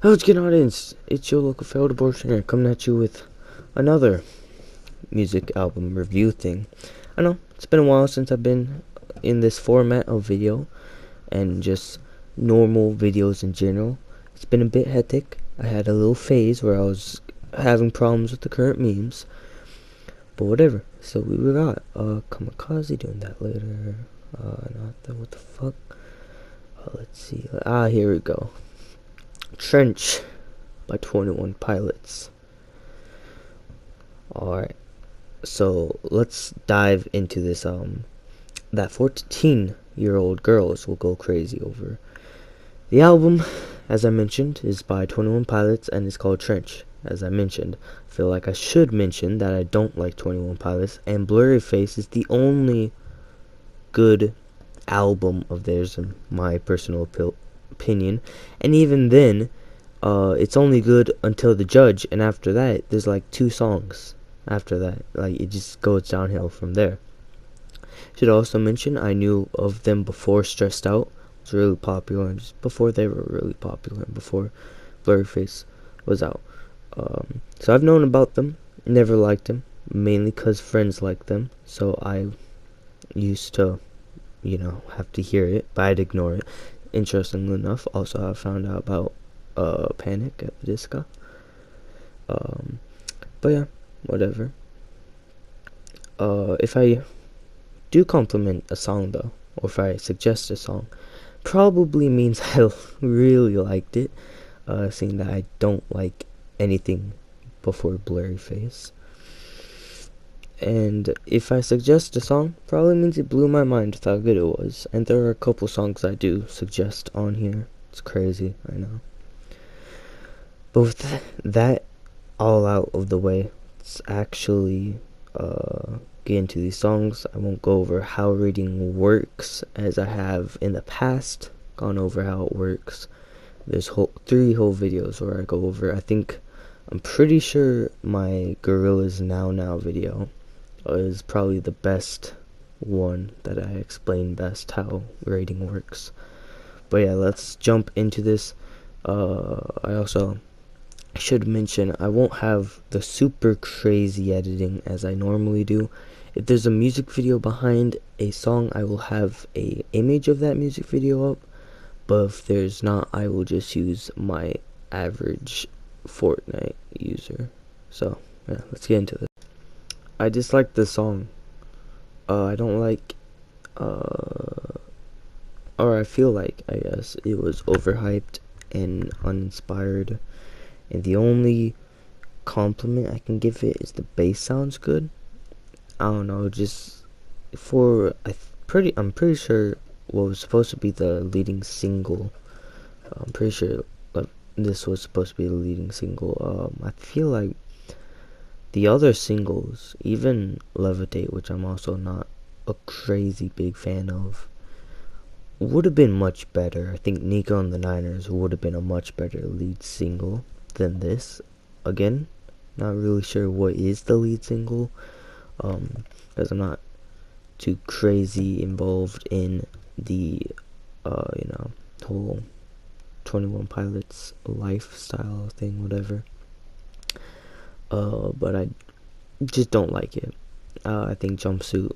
How's it going, audience? It's your local failed abortioner coming at you with another music album review thing. I know, it's been a while since I've been in this format of video and just normal videos in general. It's been a bit hectic. I had a little phase where I was having problems with the current memes, but whatever. So we got Kamikaze doing that later. Not that, what the fuck? Let's see. Here we go. Trench by 21 Pilots. Alright, so let's dive into this. That 14-year-old girls will go crazy over. The album, as I mentioned, is by 21 Pilots and it's called Trench. As I mentioned, I feel like I should mention that I don't like 21 Pilots, and Blurry Face is the only good album of theirs in my personal opinion, and even then it's only good until The Judge, and after that there's like 2 songs after that. Like, it just goes downhill from there. Should also mention I knew of them before Stressed Out was really popular, and just before they were really popular, and before Blurry Face was out. So I've known about them, never liked them, mainly because friends liked them, so I used to have to hear it, but I'd ignore it. Interestingly enough, also I found out about Panic at the Disco. But yeah, whatever. If I do compliment a song though, or if I suggest a song, probably means I really liked it, seeing that I don't like anything before Blurry Face. And if I suggest a song, probably means it blew my mind with how good it was. And there are a couple songs I do suggest on here. It's crazy, I know. But with that all out of the way, let's actually get into these songs. I won't go over how reading works, as I have in the past gone over how it works. There's 3 whole videos where I go over. I'm pretty sure my Gorillas Now video is probably the best one that I explain best how rating works. But yeah, let's jump into this. I should mention I won't have the super crazy editing as I normally do. If there's a music video behind a song, I will have a image of that music video up, but if there's not, I will just use my average Fortnite user. So yeah, let's get into this. I dislike the song. I don't like, or I feel like, I guess, it was overhyped and uninspired. And the only compliment I can give it is the bass sounds good. I don't know, just I'm pretty sure what was supposed to be the leading single. I'm pretty sure this was supposed to be the leading single. I feel like the other singles, even Levitate, which I'm also not a crazy big fan of, would have been much better. I think Nico and the Niners would have been a much better lead single than this. Again, not really sure what is the lead single, because I'm not too crazy involved in the whole 21 Pilots lifestyle thing, whatever. But I just don't like it. I think Jumpsuit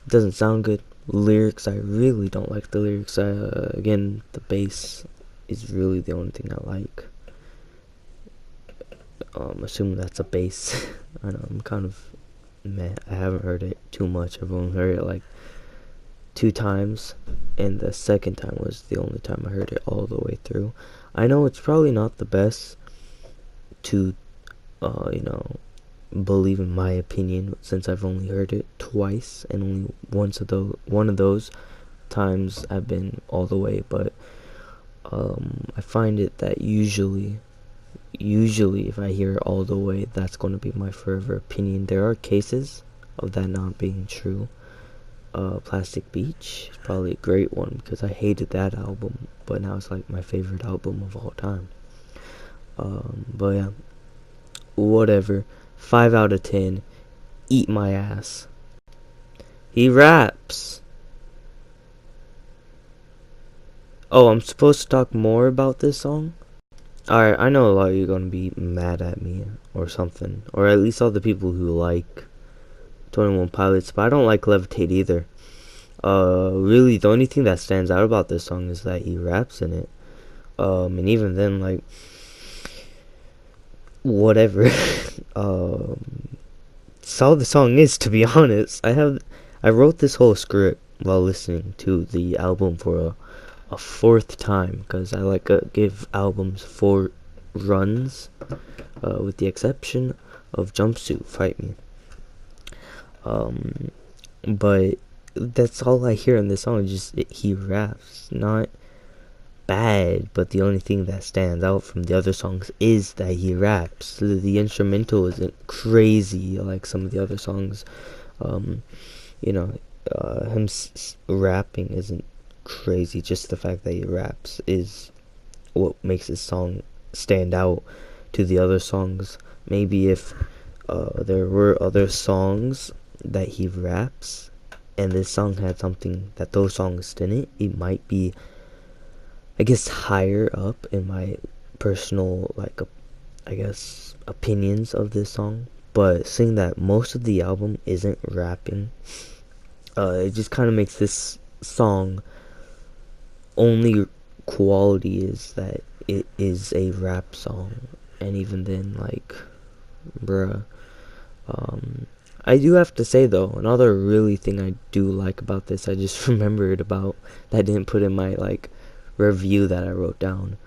doesn't sound good. Lyrics, I really don't like the lyrics. Again, the bass is really the only thing I like. Assuming that's a bass. I know, I'm kind of meh. I haven't heard it too much. I've only heard it like 2 times, and the second time was the only time I heard it all the way through. I know it's probably not the best to believe in my opinion, since I've only heard it twice, and only one of those times I've been all the way. But I find it that usually if I hear it all the way, that's going to be my forever opinion. There are cases of that not being true. Plastic Beach is probably a great one, because I hated that album, but now it's like my favorite album of all time. But yeah, whatever. 5 out of 10. Eat my ass. He raps. Oh, I'm supposed to talk more about this song? Alright, I know a lot of you are gonna be mad at me or something, or at least all the people who like 21 Pilots, but I don't like Levitate either. Really, the only thing that stands out about this song is that he raps in it. And even then, like, whatever. It's all the song is, to be honest. I wrote this whole script while listening to the album for a fourth time, because I like give albums 4 runs, with the exception of Jumpsuit Fight Me. But that's all I hear in this song. Just he raps, not bad, but the only thing that stands out from the other songs is that he raps. The instrumental isn't crazy like some of the other songs. Um, you know, him rapping isn't crazy. Just the fact that he raps is what makes his song stand out to the other songs. Maybe if there were other songs that he raps and this song had something that those songs didn't, it might be, I guess, higher up in my personal, like, I guess, opinions of this song. But seeing that most of the album isn't rapping, it just kind of makes this song only quality is that it is a rap song. And even then, like, bruh. I do have to say though, another really thing I do like about this, I just remembered about that I didn't put in my like review that I wrote down,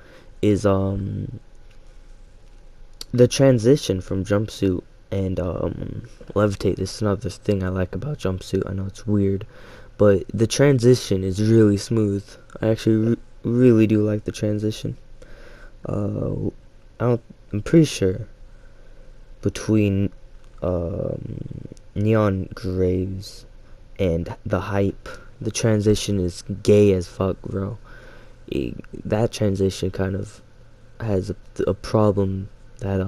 is the transition from Jumpsuit and Levitate. This is another thing I like about Jumpsuit. I know it's weird, but the transition is really smooth. I actually really do like the transition. I'm pretty sure between Neon Graves and The Hype, the transition is gay as fuck, bro. That transition kind of has a problem that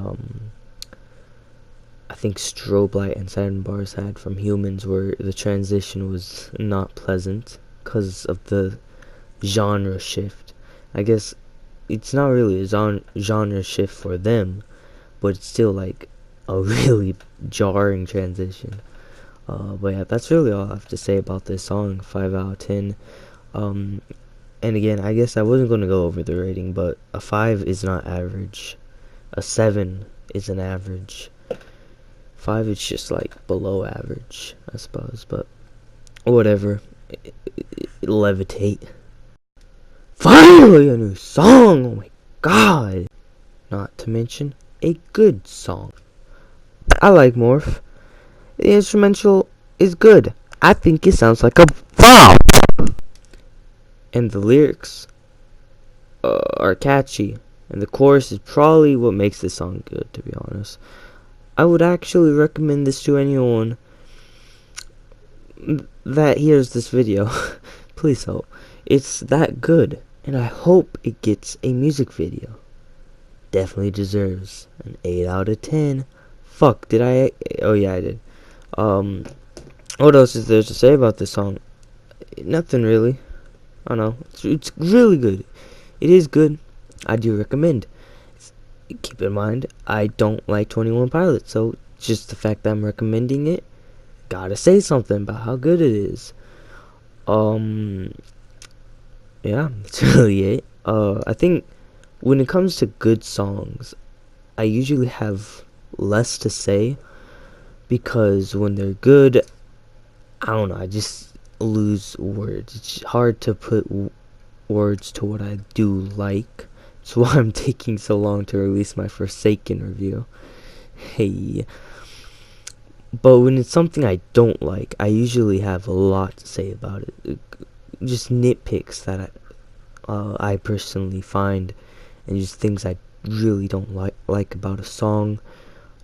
I think Strobe Light and Saturn Bars had from Humans, where the transition was not pleasant because of the genre shift. I guess it's not really a genre shift for them, but it's still like a really jarring transition. But yeah, that's really all I have to say about this song. 5 out of 10. And again, I guess I wasn't going to go over the rating, but a 5 is not average. A 7 is an average. 5 is just like below average, I suppose. But whatever. Levitate. Finally a new song! Oh my god! Not to mention a good song. I like Morph. The instrumental is good. I think it sounds like a bomb. And the lyrics are catchy. And the chorus is probably what makes this song good, to be honest. I would actually recommend this to anyone that hears this video. Please help. It's that good. And I hope it gets a music video. Definitely deserves an 8 out of 10. Fuck, did I? Oh yeah, I did. What else is there to say about this song? Nothing really. I don't know. It's really good. It is good. I do recommend. Keep in mind, I don't like 21 Pilots, so just the fact that I'm recommending it, gotta say something about how good it is. Yeah, that's really it. I think when it comes to good songs, I usually have less to say, because when they're good, I don't know, I just lose words. It's hard to put words to what I do like. That's why I'm taking so long to release my Forsaken review. Hey. But when it's something I don't like, I usually have a lot to say about it. Just nitpicks that I personally find, and just things I really don't like about a song.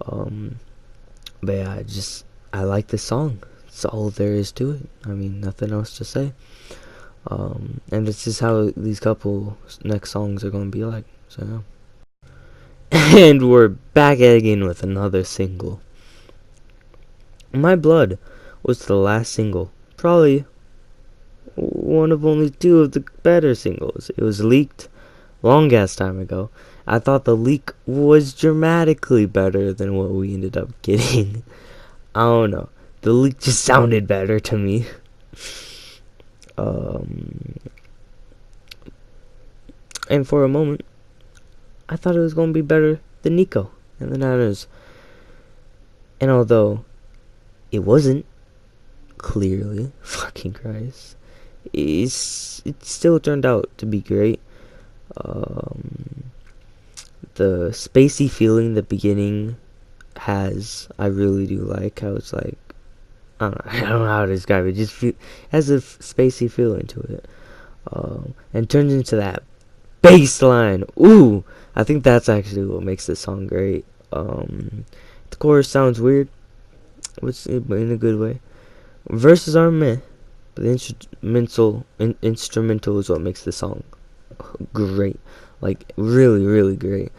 But yeah, I like this song. That's all there is to it. I mean, nothing else to say. And this is how these couple next songs are gonna be like. So yeah. And we're back again with another single. My Blood was the last single. Probably one of only 2 of the better singles. It was leaked long ass time ago, I thought the leak was dramatically better than what we ended up getting. I don't know. The leak just sounded better to me. And for a moment, I thought it was going to be better than Nico and the Nanas. And although it wasn't, clearly, fucking Christ, it still turned out to be great. The spacey feeling the beginning has, I really do like how it's like, I don't know how to describe it. Just has a spacey feeling to it, and turns into that bass line. Ooh, I think that's actually what makes this song great. The chorus sounds weird, but in a good way. Verses are meh, but the instrumental is what makes the song great. Like really, really great.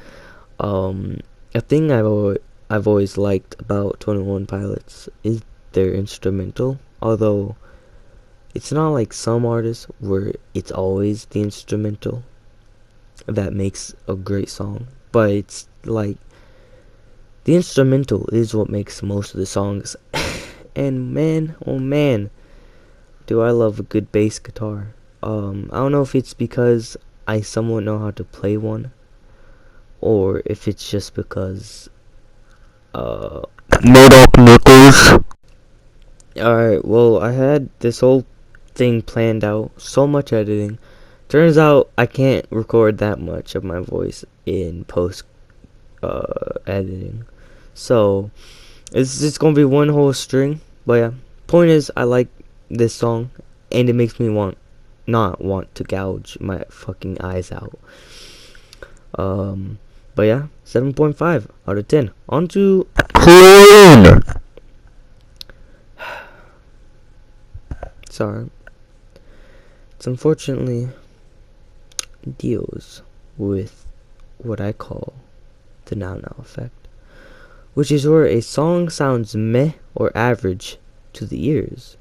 A thing I've always liked about 21 Pilots is their instrumental. Although it's not like some artists where it's always the instrumental that makes a great song, but it's like the instrumental is what makes most of the songs. And man, oh man, do I love a good bass guitar. I don't know if it's because I somewhat know how to play one, or if it's just because Murdoch Nichols. Alright, well, I had this whole thing planned out, so much editing. Turns out I can't record that much of my voice in post editing. So it's just gonna be one whole string. But yeah, point is, I like this song, and it makes me not want to gouge my fucking eyes out. But yeah, 7.5 out of 10. On to Clone. Sorry. It's unfortunately deals with what I call the now effect, which is where a song sounds meh or average to the ears.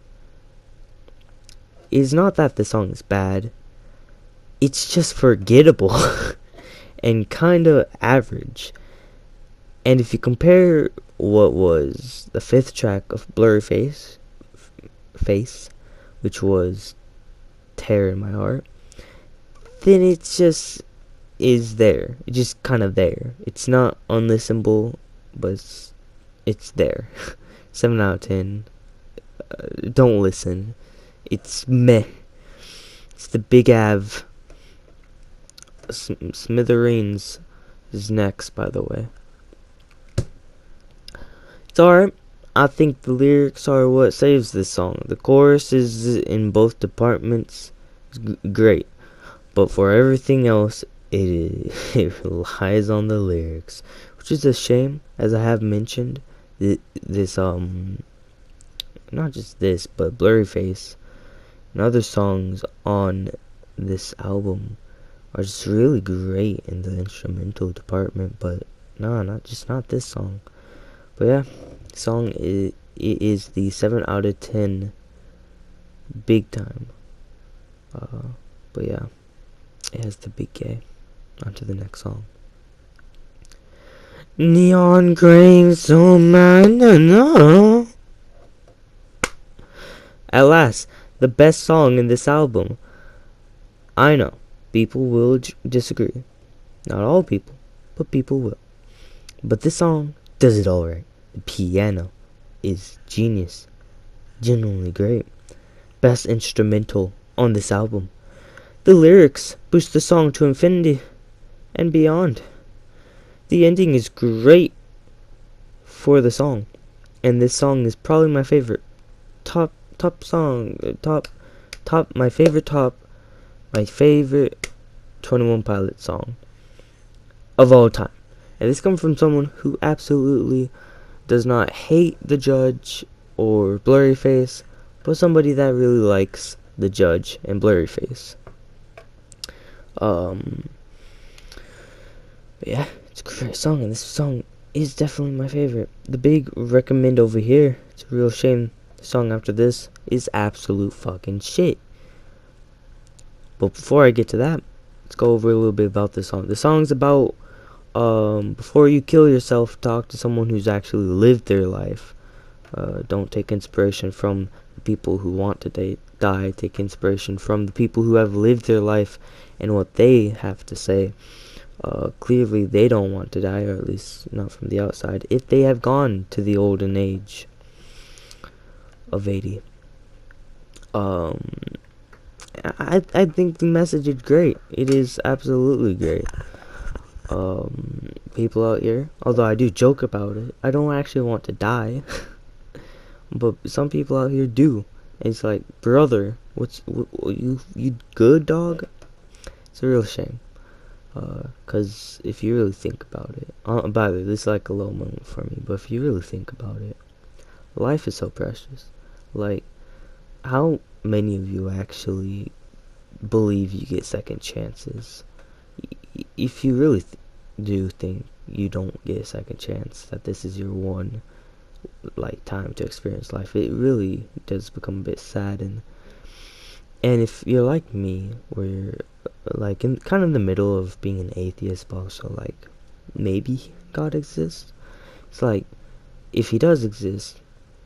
It's not that the song is bad, it's just forgettable and kinda average. And if you compare what was the 5th track of Blurry Face, which was Tear in My Heart, then it just is there. It's just kind of there. It's not unlistenable, but it's there. 7 out of 10. Don't listen. It's meh. It's the Big Av. Smithereens is next, by the way. It's alright. I think the lyrics are what saves this song. The chorus is in both departments great, but for everything else, it relies on the lyrics, which is a shame, as I have mentioned. This not just this, but Blurry Face and other songs on this album are just really great in the instrumental department, but not this song. But yeah, song is the 7 out of 10 big time. But yeah, it has the big K. On to the next song. Neon green, so man, no. At last, the best song in this album. I know, people will disagree. Not all people, but people will. But this song does it all right. The piano is genius. Genuinely great. Best instrumental on this album. The lyrics boost the song to infinity and beyond. The ending is great for the song, and this song is probably my favorite my favorite 21 Pilot song of all time. And this comes from someone who absolutely does not hate The Judge or Blurry Face, but somebody that really likes The Judge and Blurry Face. But yeah, it's a great song, and this song is definitely my favorite. The big recommend over here, it's a real shame the song after this is absolute fucking shit. But before I get to that, let's go over a little bit about this song. The song's about before you kill yourself, talk to someone who's actually lived their life. Don't take inspiration from the people who want to die. Take inspiration from the people who have lived their life and what they have to say. Clearly, they don't want to die, or at least not from the outside, if they have gone to the olden age of 80. I think the message is great. It is absolutely great. People out here, although I do joke about it, I don't actually want to die. But some people out here do. And it's like, brother, you good, dog? It's a real shame. Cause if you really think about it, by the way, this is like a low moment for me, but if you really think about it, life is so precious. Like, how many of you actually believe you get second chances? If you really do think you don't get a second chance, that this is your one like time to experience life, it really does become a bit sad. And if you're like me, where you're like in kind of the middle of being an atheist, but also like maybe God exists, it's like, if he does exist,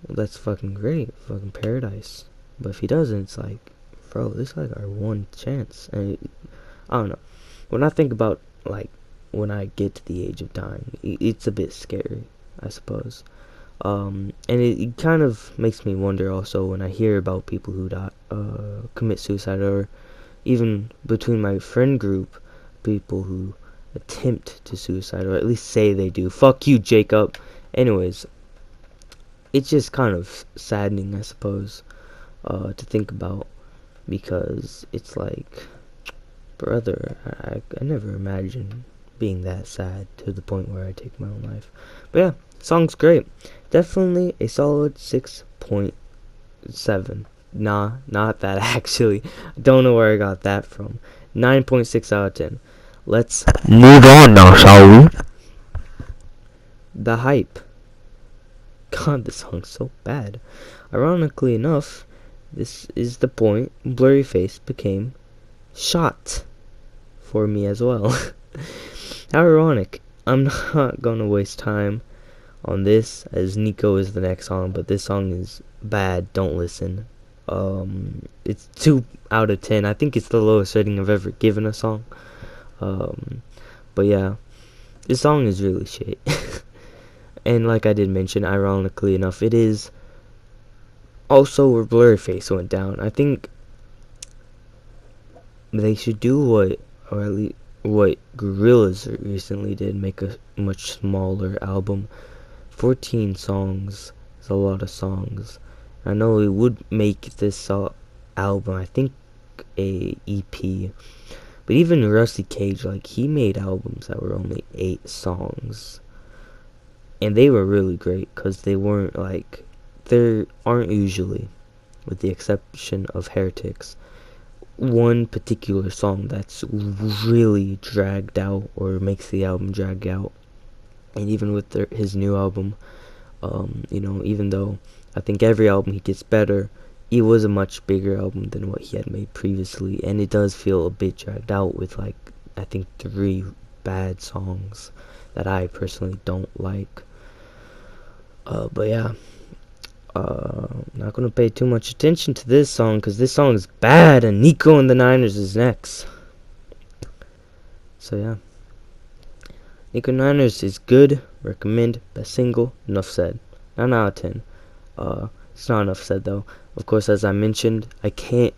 well, that's fucking great, fucking paradise. But if he doesn't, it's like, bro, this is like our one chance. And I don't know, when I think about like when I get to the age of dying, it's a bit scary, I suppose. And it kind of makes me wonder also when I hear about people who commit suicide, or even between my friend group, people who attempt to suicide, or at least say they do. Fuck you, Jacob. Anyways, it's just kind of saddening, I suppose, to think about, because it's like, brother, I never imagined being that sad to the point where I take my own life. But yeah, song's great. Definitely a solid 6.7. Nah, not that actually. I don't know where I got that from. 9.6 out of 10. Let's move on now, shall we? The Hype. God, this song's so bad. Ironically enough, this is the point Blurry Face became shot for me as well. How ironic. I'm not gonna waste time on this, as Nico is the next song, but this song is bad. Don't listen. It's 2 out of 10. I think it's the lowest rating I've ever given a song. But yeah, this song is really shit. And like I did mention, ironically enough, it is also where Blurryface went down. I think they should do what Gorillaz recently did, make a much smaller album. 14 songs is a lot of songs. I know it would make this album, I think, a EP. But even Rusty Cage, like, he made albums that were only 8 songs. And they were really great, because they weren't, like, there aren't usually, with the exception of Heretics, one particular song that's really dragged out, or makes the album drag out. And even with his new album, even though I think every album he gets better, it was a much bigger album than what he had made previously, and it does feel a bit dragged out with, like, I think 3 bad songs that I personally don't like. But yeah, not gonna pay too much attention to this song, because this song is bad, and Nico and the Niners is next. So yeah, Nico Niners is good, recommend, best single, enough said. 9 out of 10. It's not enough said though. Of course, as I mentioned, I can't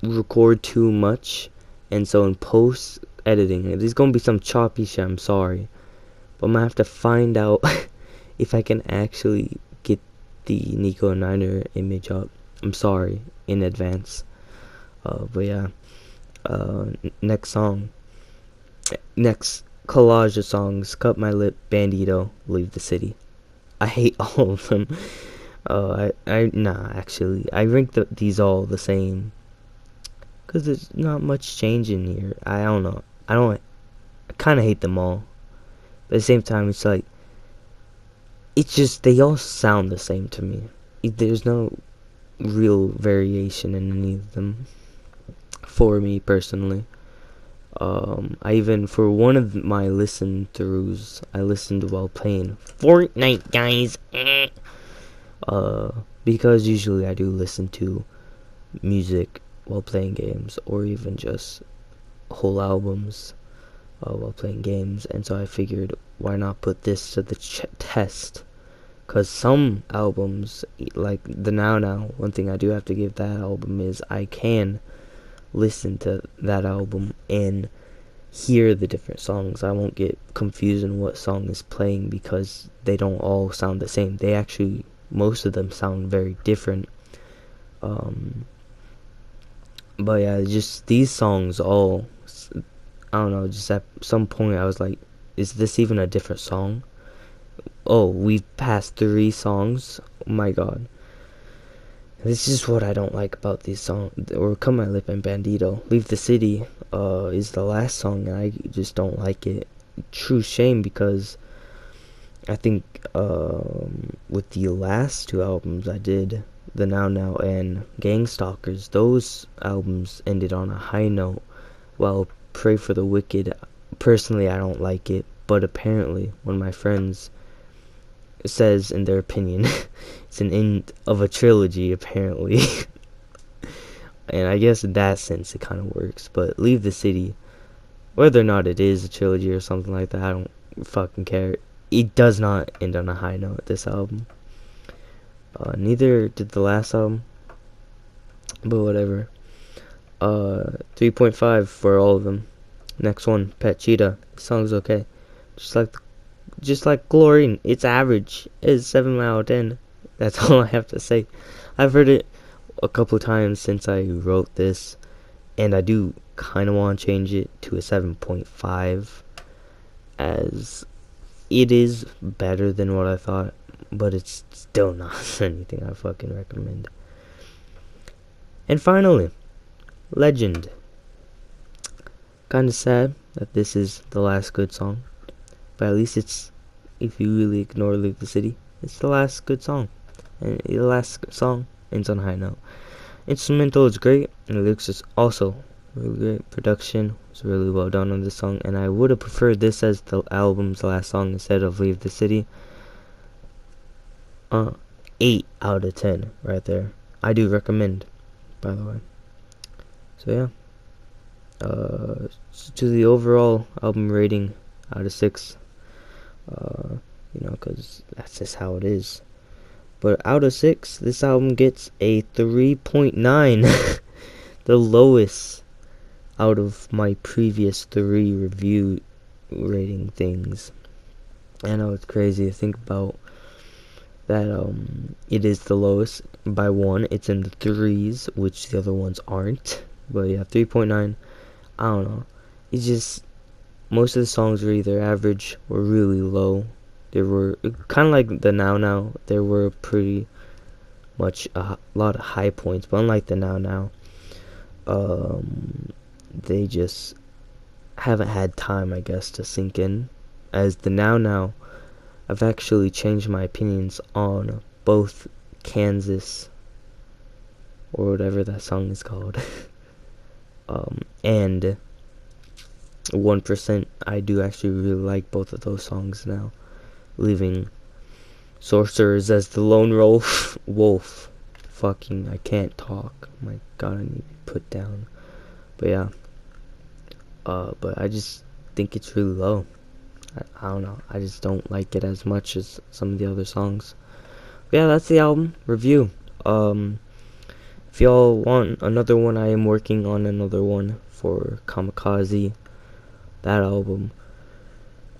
record too much, and so in post editing, there's gonna be some choppy shit. I'm sorry, but I'm gonna have to find out if I can actually get the Nico Niner image up. I'm sorry in advance. But yeah, next collage of songs: Cut My Lip, Bandito, Leave the City. I hate all of them. Actually, I rank these all the same, because there's not much change in here. I don't know. I kind of hate them all. But at the same time, it's like, it's just, they all sound the same to me. There's no real variation in any of them, for me personally. I even, for one of my listen throughs, I listened while playing Fortnite, guys. Uh, because usually I do listen to music while playing games, or even just whole albums while playing games, and so I figured, why not put this to the test? Because some albums, like the Now Now, one thing I do have to give that album is I can listen to that album and hear the different songs. I won't get confused in what song is playing because they don't all sound the same. They actually, most of them sound very different. But yeah, just these songs all, I don't know, just at some point I was like, is this even a different song? Oh, we've passed 3 songs? Oh my god. This is what I don't like about these songs. Or Come My Lip and Bandito. Leave the City is the last song, and I just don't like it. True shame, because I think with the last 2 albums I did, the Now Now and Gang Stalkers, those albums ended on a high note, while Pray for the Wicked, personally I don't like it, but apparently one of my friends says, in their opinion, it's an end of a trilogy, apparently. And I guess in that sense it kind of works. But Leave the City, whether or not it is a trilogy or something like that, I don't fucking care. It does not end on a high note, this album. Neither did the last album, but whatever. 3.5 for all of them. Next one, Pet Cheetah. The song's okay. Just like Chlorine, it's average. It's 7 out of 10. That's all I have to say. I've heard it a couple times since I wrote this, and I do kind of want to change it to a 7.5, as it is better than what I thought, but it's still not anything I fucking recommend. And finally, Legend. Kinda sad that this is the last good song, but at least it's, if you really ignore Leave the City, it's the last good song. And the last song ends on a high note. Instrumental is great, and the lyrics is also really great. Production was really well done on this song, and I would have preferred this as the album's last song instead of Leave the City. 8 out of 10 right there. I do recommend, by the way. So yeah. To the overall album rating out of 6, because that's just how it is. But out of 6, this album gets a 3.9, the lowest out of my previous 3 review rating things. I know it's crazy to think about that. It is the lowest by 1. It's in the 3s, which the other ones aren't. But yeah, 3.9. I don't know. It's just, most of the songs were either average or really low. There were, kind of like the Now Now, there were pretty much a lot of high points, but unlike the Now Now, they just haven't had time, I guess, to sink in. As the Now Now, I've actually changed my opinions on both Kansas, or whatever that song is called, and 1%. I do actually really like both of those songs now. Leaving Sorcerers as the lone wolf. Fucking, I can't talk. My god, I need to be put down. But yeah. But I just think it's really low. I don't know. I just don't like it as much as some of the other songs. But yeah, that's the album review. If y'all want another one, I am working on another one for Kamikaze. That album.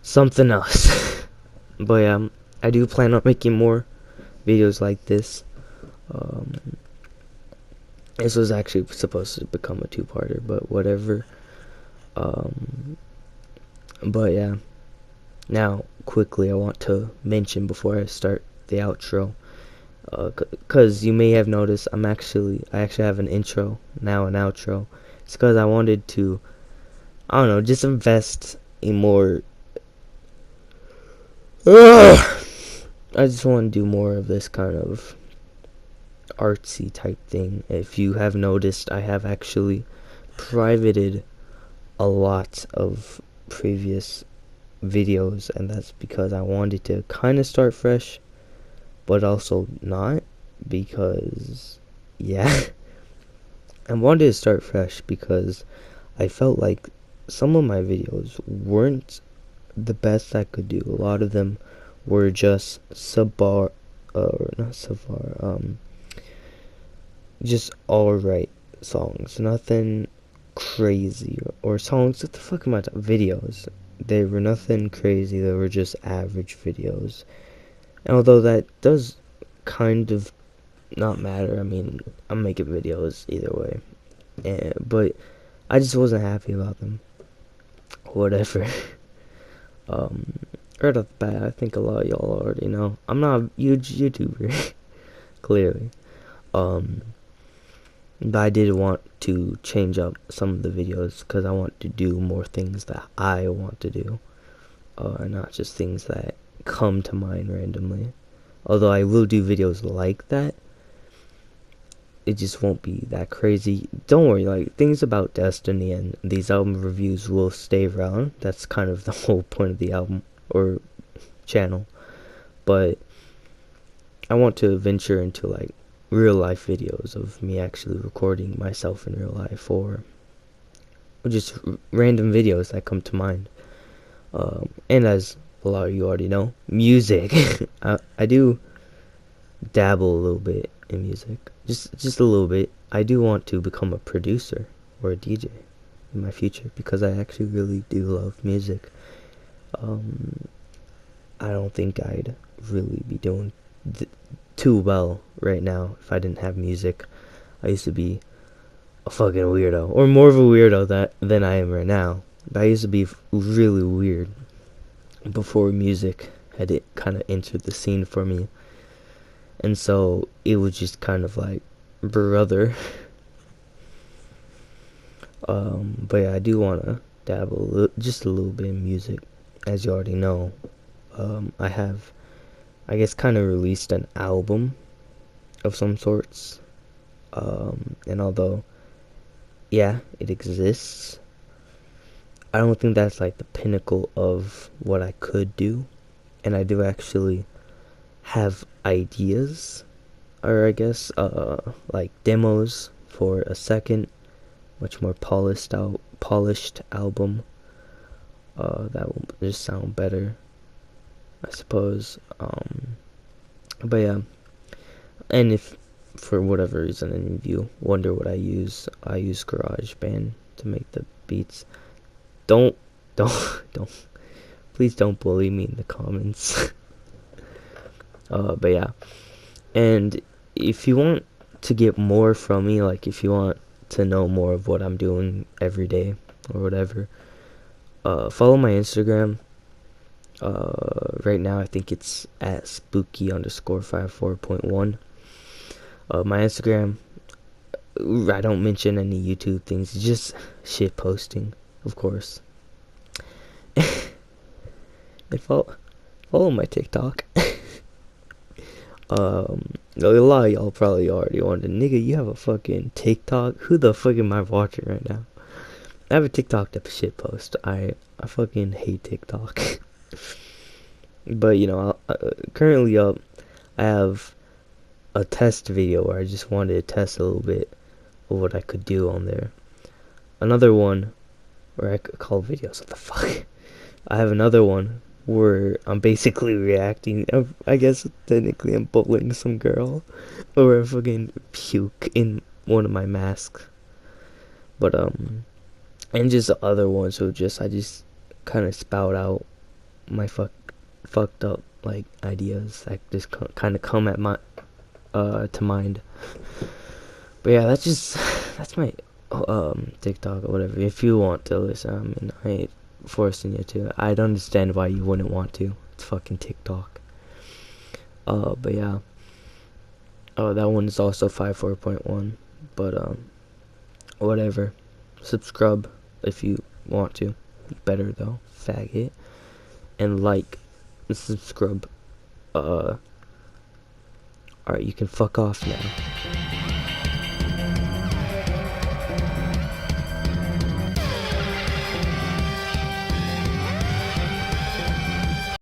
Something else. But yeah, I do plan on making more videos like this. This was actually supposed to become a 2-parter, but whatever. But yeah. Now, quickly, I want to mention before I start the outro, because you may have noticed I actually have an intro, now an outro. It's because I wanted to, I don't know, just invest in more. I just want to do more of this kind of artsy type thing. If you have noticed, I have actually privated a lot of previous videos, and that's because I wanted to kind of start fresh, but also not, because yeah. I wanted to start fresh because I felt like some of my videos weren't the best I could do. A lot of them were just subpar, or not subpar, just alright songs. Nothing crazy, or songs, what the fuck am I talking, videos. They were nothing crazy, they were just average videos. And although that does kind of not matter, I mean, I'm making videos either way. But I just wasn't happy about them. Whatever. um, right off the bat, I think a lot of y'all already know I'm not a huge YouTuber, clearly. But I did want to change up some of the videos because I want to do more things that I want to do, not just things that come to mind randomly. Although I will do videos like that, it just won't be that crazy. Don't worry, like, things about Destiny and these album reviews will stay around. That's kind of the whole point of the album or channel. But I want to venture into like real life videos of me actually recording myself in real life, or just random videos that come to mind. And as a lot of you already know, music. I do dabble a little bit in music, just a little bit. I do want to become a producer or a DJ in my future because I actually really do love music. I don't think I'd really be doing too well right now if I didn't have music. I used to be a fucking weirdo, or more of a weirdo than I am right now. But I used to be really weird before music had it kind of entered the scene for me. And so it was just kind of like, brother. But yeah, I do want to dabble just a little bit in music. As you already know, I have, I guess, kind of released an album of some sorts. And although, yeah, it exists, I don't think that's like the pinnacle of what I could do. And I do actually have ideas, or I guess like demos for a second, much more polished album. That will just sound better, I suppose. But yeah, and if for whatever reason any of you wonder what I use GarageBand to make the beats. Don't please don't bully me in the comments. But yeah, and if you want to get more from me, like if you want to know more of what I'm doing every day or whatever, follow my Instagram. Right now I think it's at spooky_54.1. My Instagram, I don't mention any YouTube things, it's just shit posting, of course. And follow my TikTok. A lot of y'all probably already wondered, nigga, you have a fucking TikTok? Who the fuck am I watching right now? I have a TikTok to shit post. I fucking hate TikTok. But you know, currently I have a test video where I just wanted to test a little bit of what I could do on there. Another one where I could call videos. What the fuck? I have another one where I'm basically reacting. I guess technically I'm bullying some girl, or I fucking puke in one of my masks. But and just other ones where I just kind of spout out my fucked up like ideas that just kind of come at my to mind. But yeah, that's my TikTok or whatever. If you want to listen, I mean, I ain't forcing you to. I'd understand why you wouldn't want to. It's fucking TikTok. But yeah. That one is also 54.1. But whatever. Subscribe if you want to. Better though, faggot. And like and subscribe. Alright, you can fuck off now.